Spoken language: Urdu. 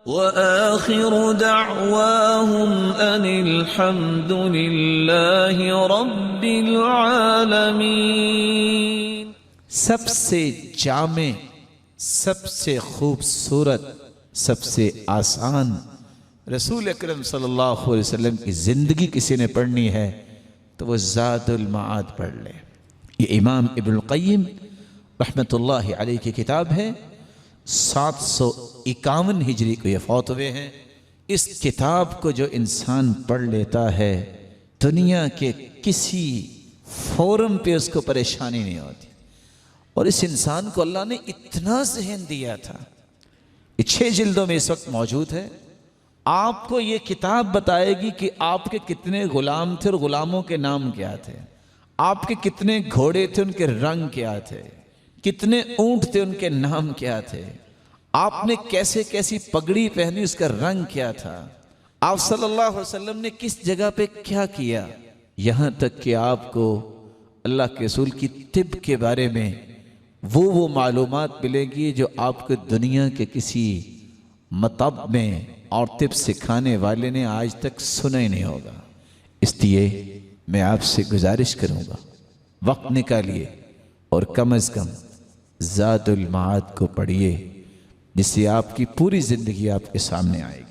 وآخر دعواهم أن الحمد لله رب العالمين۔ سب سے جامع، سب سے خوبصورت، سب سے آسان رسول اکرم صلی اللہ علیہ وسلم کی زندگی کسی نے پڑھنی ہے تو وہ زاد المعاد پڑھ لے۔ یہ امام ابن القیم رحمۃ اللہ علیہ کی کتاب ہے، 751 ہجری کو یہ فوت ہوئے ہیں۔ اس کتاب کو جو انسان پڑھ لیتا ہے دنیا کے کسی فورم پہ اس کو پریشانی نہیں ہوتی۔ اور اس انسان کو اللہ نے اتنا ذہن دیا تھا، یہ 6 جلدوں میں اس وقت موجود ہے۔ آپ کو یہ کتاب بتائے گی کہ آپ کے کتنے غلام تھے اور غلاموں کے نام کیا تھے، آپ کے کتنے گھوڑے تھے ان کے رنگ کیا تھے، کتنے اونٹ تھے ان کے نام کیا تھے، آپ نے کیسے کیسی پگڑی پہنی اس کا رنگ کیا تھا، آپ صلی اللہ علیہ وسلم نے کس جگہ پہ کیا کیا، یہاں تک کہ آپ کو اللہ کے رسول کی طب کے بارے میں وہ معلومات ملے گی جو آپ کو دنیا کے کسی مطب میں اور طب سکھانے والے نے آج تک سنا ہی نہیں ہوگا۔ اس لیے میں آپ سے گزارش کروں گا وقت نکالیے اور کم از کم زاد المعاد کو پڑھیے، جس سے آپ کی پوری زندگی آپ کے سامنے آئے گی۔